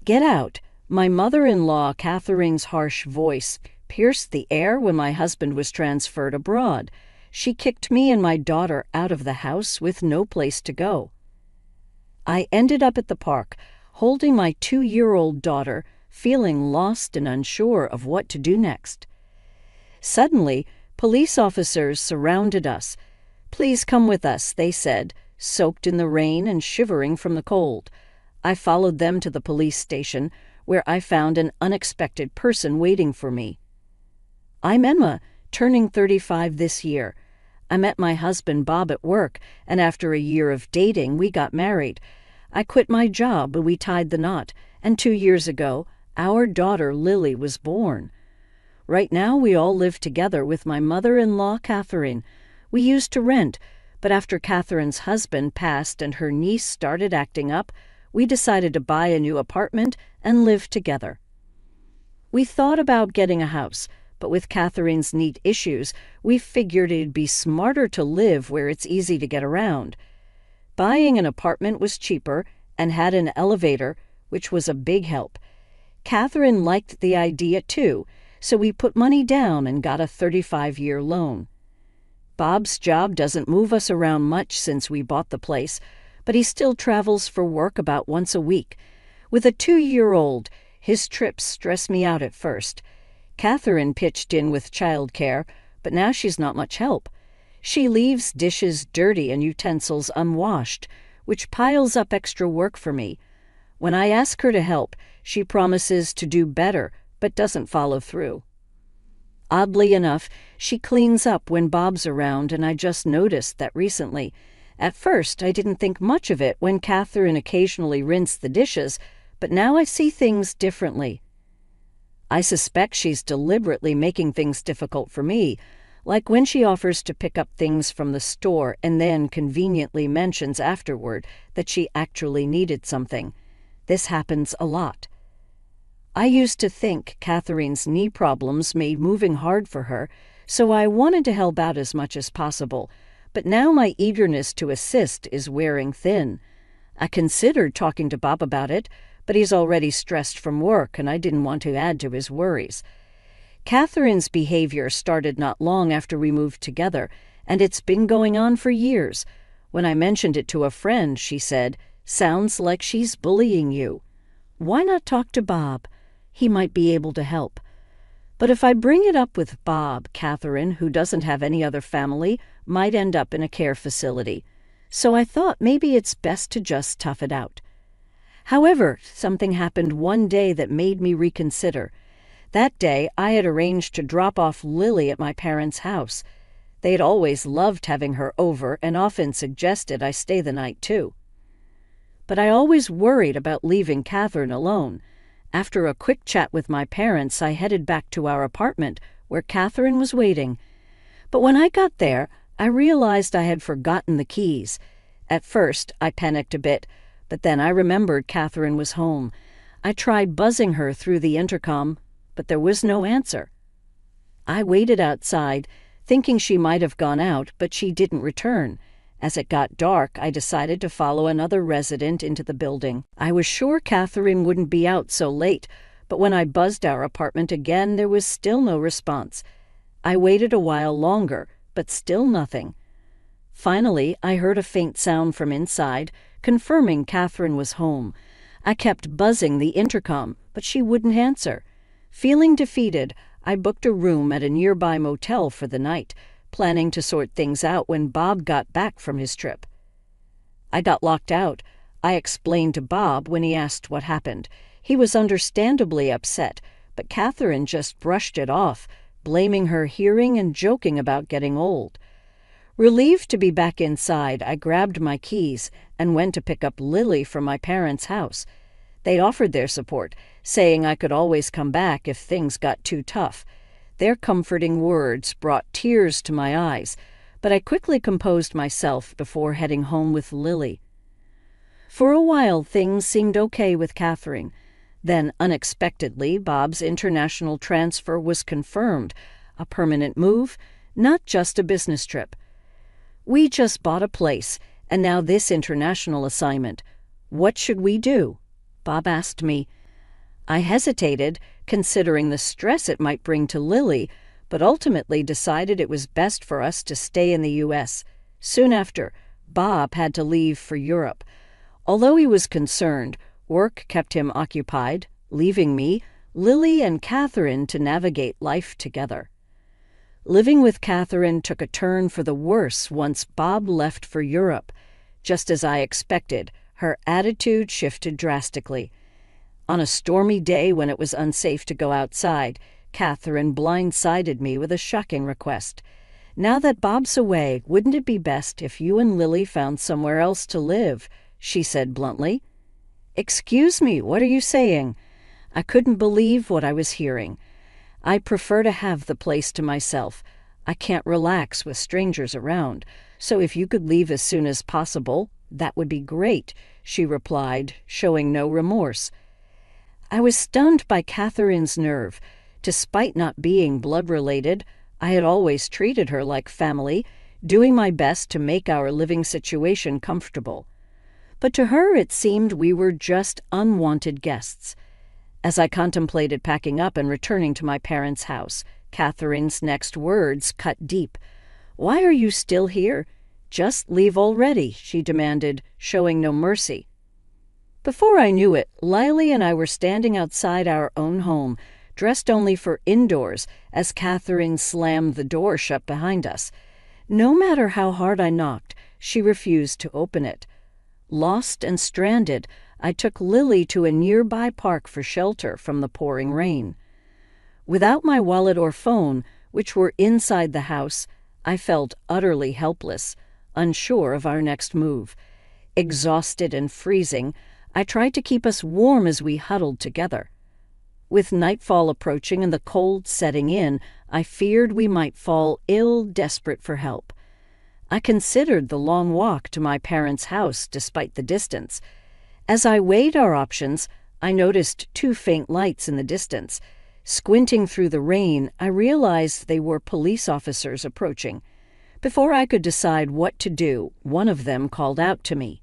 Get out! My mother-in-law, Catherine's harsh voice, pierced the air when my husband was transferred abroad. She kicked me and my daughter out of the house with no place to go. I ended up at the park, holding my 2-year-old daughter, feeling lost and unsure of what to do next. Suddenly, police officers surrounded us. "Please come with us," they said, soaked in the rain and shivering from the cold. I followed them to the police station, where I found an unexpected person waiting for me. I'm Emma, turning 35 this year. I met my husband Bob at work, and after a year of dating, we got married. I quit my job, but we tied the knot, and 2 years ago, our daughter Lily was born. Right now, we all live together with my mother-in-law, Catherine. We used to rent, but after Catherine's husband passed and her niece started acting up, we decided to buy a new apartment and live together. We thought about getting a house, but with Catherine's neat issues, we figured it'd be smarter to live where it's easy to get around. Buying an apartment was cheaper and had an elevator, which was a big help. Catherine liked the idea too, so we put money down and got a 35-year loan. Bob's job doesn't move us around much since we bought the place, but he still travels for work about once a week. With a 2-year-old, his trips stress me out at first. Catherine pitched in with childcare, but now she's not much help. She leaves dishes dirty and utensils unwashed, which piles up extra work for me. When I ask her to help, she promises to do better, but doesn't follow through. Oddly enough, she cleans up when Bob's around, and I just noticed that recently. At first, I didn't think much of it when Catherine occasionally rinsed the dishes, but now I see things differently. I suspect she's deliberately making things difficult for me, like when she offers to pick up things from the store and then conveniently mentions afterward that she actually needed something. This happens a lot. I used to think Catherine's knee problems made moving hard for her, so I wanted to help out as much as possible, but now my eagerness to assist is wearing thin. I considered talking to Bob about it, but he's already stressed from work and I didn't want to add to his worries. Catherine's behavior started not long after we moved together, and it's been going on for years. When I mentioned it to a friend, she said, "Sounds like she's bullying you. Why not talk to Bob? He might be able to help." But if I bring it up with Bob, Catherine, who doesn't have any other family, might end up in a care facility. So I thought maybe it's best to just tough it out. However, something happened one day that made me reconsider. That day, I had arranged to drop off Lily at my parents' house. They'd always loved having her over and often suggested I stay the night too. But I always worried about leaving Catherine alone. After a quick chat with my parents, I headed back to our apartment, where Catherine was waiting. But when I got there, I realized I had forgotten the keys. At first, I panicked a bit, but then I remembered Catherine was home. I tried buzzing her through the intercom, but there was no answer. I waited outside, thinking she might have gone out, but she didn't return. As it got dark, I decided to follow another resident into the building. I was sure Catherine wouldn't be out so late, but when I buzzed our apartment again, there was still no response. I waited a while longer, but still nothing. Finally, I heard a faint sound from inside, confirming Catherine was home. I kept buzzing the intercom, but she wouldn't answer. Feeling defeated, I booked a room at a nearby motel for the night, planning to sort things out when Bob got back from his trip. I got locked out. I explained to Bob when he asked what happened. He was understandably upset, but Catherine just brushed it off, blaming her hearing and joking about getting old. Relieved to be back inside, I grabbed my keys and went to pick up Lily from my parents' house. They offered their support, saying I could always come back if things got too tough. Their comforting words brought tears to my eyes, but I quickly composed myself before heading home with Lily. For a while, things seemed okay with Catherine. Then, unexpectedly, Bob's international transfer was confirmed, a permanent move, not just a business trip. We just bought a place, and now this international assignment. What should we do? Bob asked me. I hesitated, considering the stress it might bring to Lily, but ultimately decided it was best for us to stay in the U.S. Soon after, Bob had to leave for Europe. Although he was concerned, work kept him occupied, leaving me, Lily, and Catherine to navigate life together. Living with Catherine took a turn for the worse once Bob left for Europe. Just as I expected, her attitude shifted drastically. On a stormy day when it was unsafe to go outside, Catherine blindsided me with a shocking request. "Now that Bob's away, wouldn't it be best if you and Lily found somewhere else to live?" she said bluntly. "Excuse me, what are you saying?" I couldn't believe what I was hearing. "I prefer to have the place to myself. I can't relax with strangers around, so if you could leave as soon as possible, that would be great," she replied, showing no remorse. I was stunned by Catherine's nerve. Despite not being blood-related, I had always treated her like family, doing my best to make our living situation comfortable. But to her it seemed we were just unwanted guests. As I contemplated packing up and returning to my parents' house, Catherine's next words cut deep. "Why are you still here? Just leave already," she demanded, showing no mercy. Before I knew it, Lily and I were standing outside our own home, dressed only for indoors, as Catherine slammed the door shut behind us. No matter how hard I knocked, she refused to open it. Lost and stranded, I took Lily to a nearby park for shelter from the pouring rain. Without my wallet or phone, which were inside the house, I felt utterly helpless, unsure of our next move. Exhausted and freezing, I tried to keep us warm as we huddled together. With nightfall approaching and the cold setting in, I feared we might fall ill, desperate for help. I considered the long walk to my parents' house despite the distance. As I weighed our options, I noticed 2 faint lights in the distance. Squinting through the rain, I realized they were police officers approaching. Before I could decide what to do, one of them called out to me.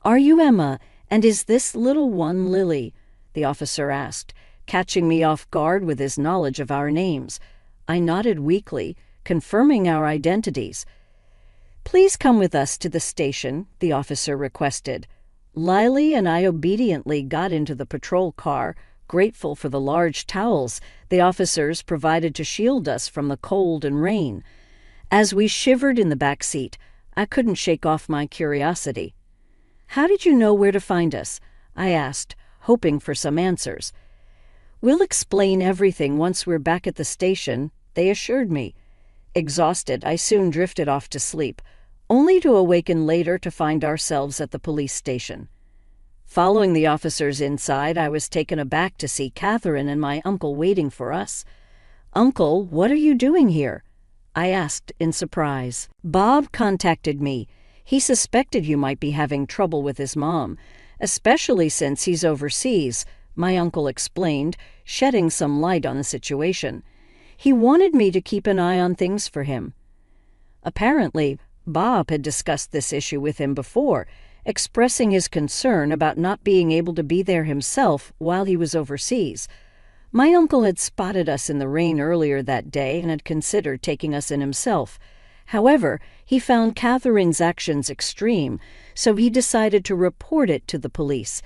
"Are you Emma, and is this little one Lily?" the officer asked, catching me off guard with his knowledge of our names. I nodded weakly, confirming our identities. "Please come with us to the station," the officer requested. Lily and I obediently got into the patrol car, grateful for the large towels the officers provided to shield us from the cold and rain. As we shivered in the back seat, I couldn't shake off my curiosity. "How did you know where to find us?" I asked, hoping for some answers. "We'll explain everything once we're back at the station," they assured me. Exhausted, I soon drifted off to sleep, only to awaken later to find ourselves at the police station. Following the officers inside, I was taken aback to see Catherine and my uncle waiting for us. "Uncle, what are you doing here?" I asked in surprise. "Bob contacted me. He suspected you might be having trouble with his mom, especially since he's overseas," my uncle explained, shedding some light on the situation. "He wanted me to keep an eye on things for him." Apparently, Bob had discussed this issue with him before, expressing his concern about not being able to be there himself while he was overseas. My uncle had spotted us in the rain earlier that day and had considered taking us in himself. However, he found Catherine's actions extreme, so he decided to report it to the police.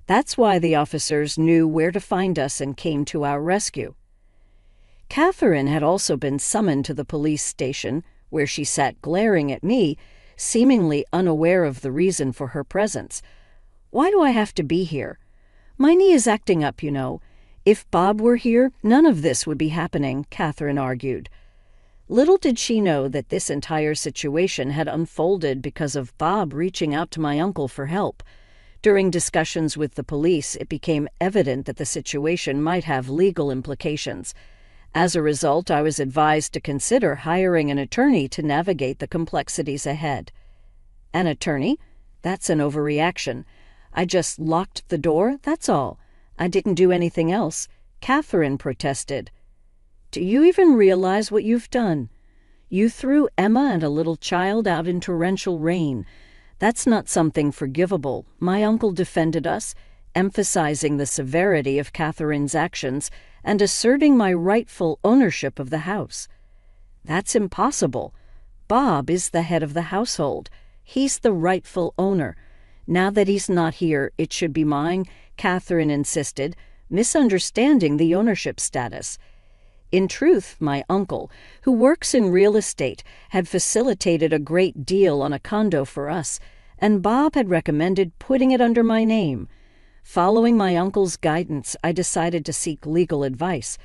That's why the officers knew where to find us and came to our rescue. Catherine had also been summoned to the police station, where she sat glaring at me, seemingly unaware of the reason for her presence. "Why do I have to be here? My knee is acting up, you know. If Bob were here, none of this would be happening," Catherine argued. Little did she know that this entire situation had unfolded because of Bob reaching out to my uncle for help. During discussions with the police, it became evident that the situation might have legal implications. As a result, I was advised to consider hiring an attorney to navigate the complexities ahead. An attorney? That's an overreaction. I just locked the door, that's all. I didn't do anything else, Catherine protested. "Do you even realize what you've done? You threw Emma and a little child out in torrential rain. That's not something forgivable," my uncle defended us, emphasizing the severity of Catherine's actions and asserting my rightful ownership of the house. That's impossible. Bob is the head of the household. He's the rightful owner. Now that he's not here, it should be mine, Catherine insisted, misunderstanding the ownership status. In truth, my uncle, who works in real estate, had facilitated a great deal on a condo for us, and Bob had recommended putting it under my name. Following my uncle's guidance, I decided to seek legal advice.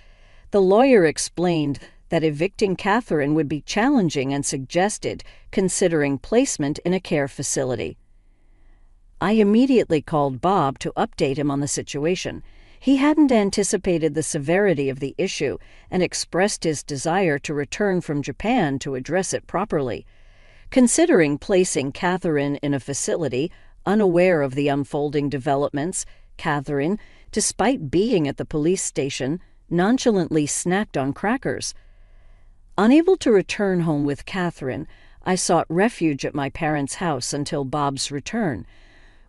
The lawyer explained that evicting Catherine would be challenging and suggested considering placement in a care facility. I immediately called Bob to update him on the situation. He hadn't anticipated the severity of the issue and expressed his desire to return from Japan to address it properly. Considering placing Catherine in a facility, unaware of the unfolding developments, Catherine, despite being at the police station, nonchalantly snacked on crackers. Unable to return home with Catherine, I sought refuge at my parents' house until Bob's return.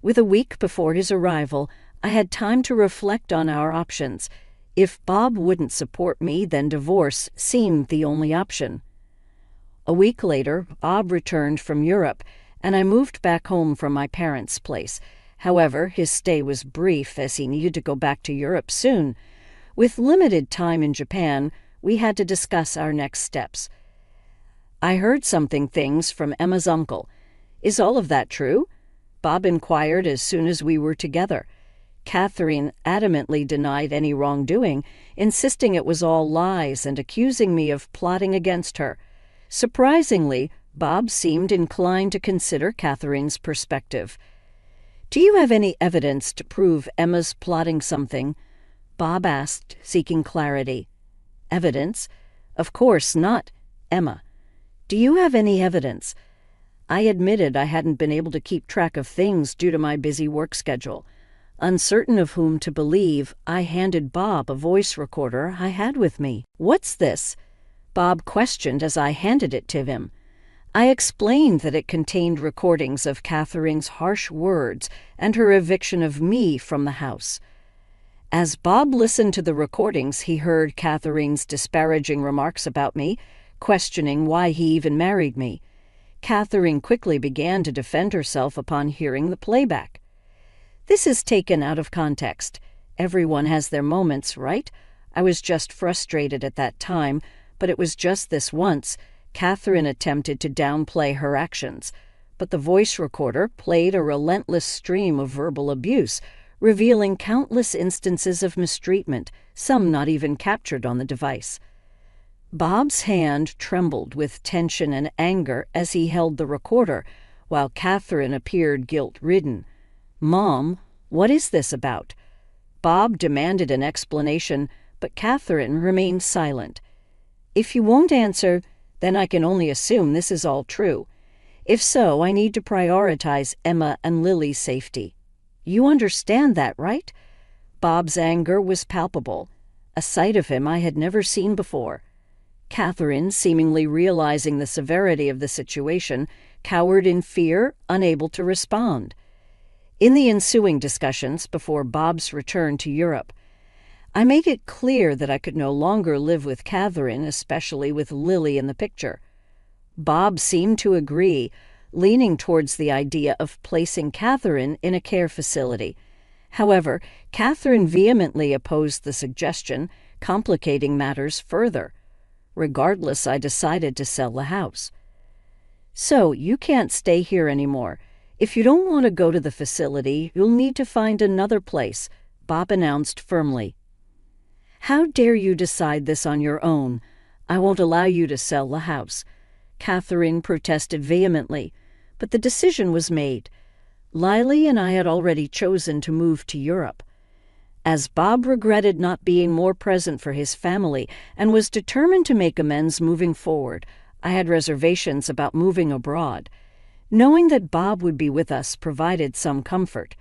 With a week before his arrival, I had time to reflect on our options. If Bob wouldn't support me, then divorce seemed the only option. A week later, Bob returned from Europe, and I moved back home from my parents' place. However, his stay was brief as he needed to go back to Europe soon. With limited time in Japan, we had to discuss our next steps. I heard things from Emma's uncle. Is all of that true? Bob inquired as soon as we were together. Catherine adamantly denied any wrongdoing, insisting it was all lies and accusing me of plotting against her. Surprisingly, Bob seemed inclined to consider Catherine's perspective. Do you have any evidence to prove Emma's plotting something? Bob asked, seeking clarity. Evidence? Of course not, Emma. Do you have any evidence? I admitted I hadn't been able to keep track of things due to my busy work schedule. Uncertain of whom to believe, I handed Bob a voice recorder I had with me. What's this? Bob questioned as I handed it to him. I explained that it contained recordings of Catherine's harsh words and her eviction of me from the house. As Bob listened to the recordings, he heard Catherine's disparaging remarks about me, questioning why he even married me. Catherine quickly began to defend herself upon hearing the playback. This is taken out of context. Everyone has their moments, right? I was just frustrated at that time, but it was just this once. Catherine attempted to downplay her actions, but the voice recorder played a relentless stream of verbal abuse, revealing countless instances of mistreatment, some not even captured on the device. Bob's hand trembled with tension and anger as he held the recorder, while Catherine appeared guilt-ridden. Mom, what is this about? Bob demanded an explanation, but Catherine remained silent. If you won't answer, then I can only assume this is all true. If so, I need to prioritize Emma and Lily's safety. You understand that, right? Bob's anger was palpable, a sight of him I had never seen before. Catherine, seemingly realizing the severity of the situation, cowered in fear, unable to respond. In the ensuing discussions before Bob's return to Europe, I made it clear that I could no longer live with Catherine, especially with Lily in the picture. Bob seemed to agree, leaning towards the idea of placing Catherine in a care facility. However, Catherine vehemently opposed the suggestion, complicating matters further. Regardless, I decided to sell the house. So, you can't stay here anymore. If you don't want to go to the facility, you'll need to find another place, Bob announced firmly. How dare you decide this on your own? I won't allow you to sell the house. Catherine protested vehemently, but the decision was made. Lily and I had already chosen to move to Europe. As Bob regretted not being more present for his family and was determined to make amends moving forward, I had reservations about moving abroad. Knowing that Bob would be with us provided some comfort.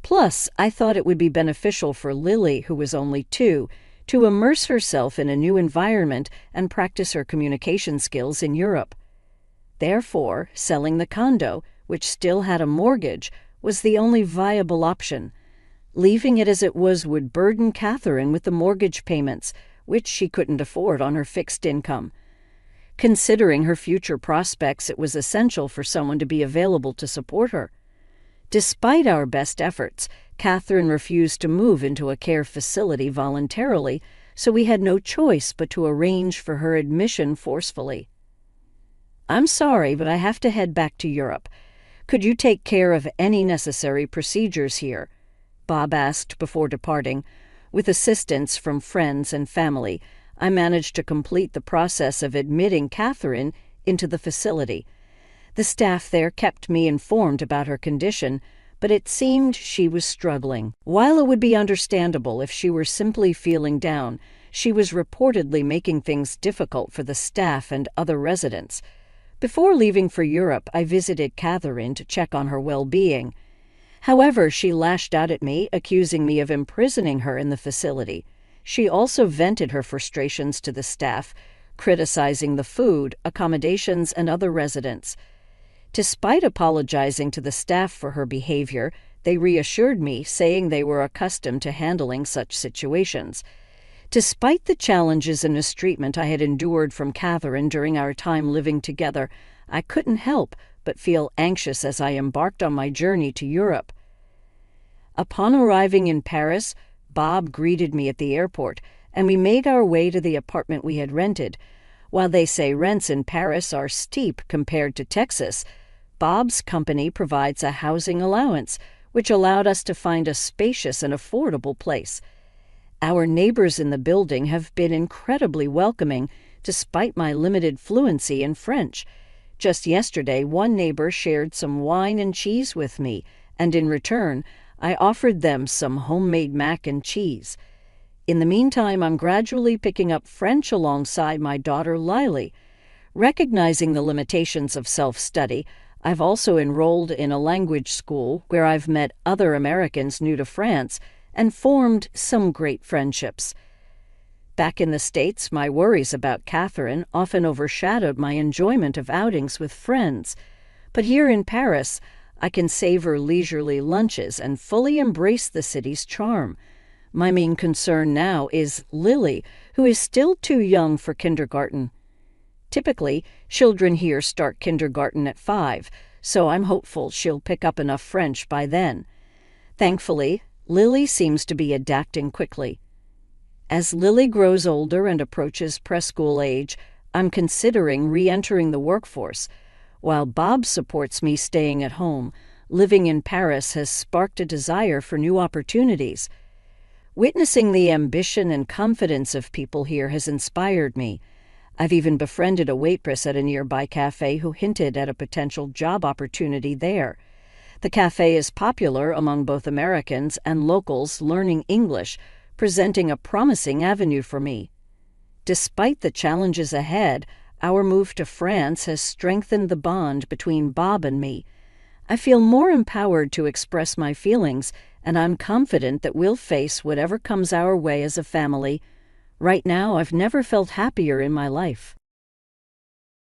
Plus, I thought it would be beneficial for Lily, who was only 2, to immerse herself in a new environment and practice her communication skills in Europe. Therefore, selling the condo, which still had a mortgage, was the only viable option. Leaving it as it was would burden Catherine with the mortgage payments, which she couldn't afford on her fixed income. Considering her future prospects, it was essential for someone to be available to support her. Despite our best efforts, Catherine refused to move into a care facility voluntarily, so we had no choice but to arrange for her admission forcefully. "I'm sorry, but I have to head back to Europe. Could you take care of any necessary procedures here?" Bob asked before departing. With assistance from friends and family, I managed to complete the process of admitting Catherine into the facility. The staff there kept me informed about her condition, but it seemed she was struggling. While it would be understandable if she were simply feeling down, she was reportedly making things difficult for the staff and other residents. Before leaving for Europe, I visited Catherine to check on her well-being. However, she lashed out at me, accusing me of imprisoning her in the facility. She also vented her frustrations to the staff, criticizing the food, accommodations, and other residents. Despite apologizing to the staff for her behavior, they reassured me, saying they were accustomed to handling such situations. Despite the challenges and mistreatment I had endured from Catherine during our time living together, I couldn't help but feel anxious as I embarked on my journey to Europe. Upon arriving in Paris, Bob greeted me at the airport, and we made our way to the apartment we had rented. While they say rents in Paris are steep compared to Texas, Bob's company provides a housing allowance, which allowed us to find a spacious and affordable place. Our neighbors in the building have been incredibly welcoming, despite my limited fluency in French. Just yesterday, one neighbor shared some wine and cheese with me, and in return, I offered them some homemade mac and cheese. In the meantime, I'm gradually picking up French alongside my daughter Lily. Recognizing the limitations of self-study, I've also enrolled in a language school where I've met other Americans new to France and formed some great friendships. Back in the States, my worries about Catherine often overshadowed my enjoyment of outings with friends. But here in Paris, I can savor leisurely lunches and fully embrace the city's charm. My main concern now is Lily, who is still too young for kindergarten. Typically, children here start kindergarten at 5, so I'm hopeful she'll pick up enough French by then. Thankfully, Lily seems to be adapting quickly. As Lily grows older and approaches preschool age, I'm considering re-entering the workforce. While Bob supports me staying at home, living in Paris has sparked a desire for new opportunities. Witnessing the ambition and confidence of people here has inspired me. I've even befriended a waitress at a nearby cafe who hinted at a potential job opportunity there. The cafe is popular among both Americans and locals learning English, presenting a promising avenue for me. Despite the challenges ahead, our move to France has strengthened the bond between Bob and me. I feel more empowered to express my feelings, and I'm confident that we'll face whatever comes our way as a family. Right now, I've never felt happier in my life.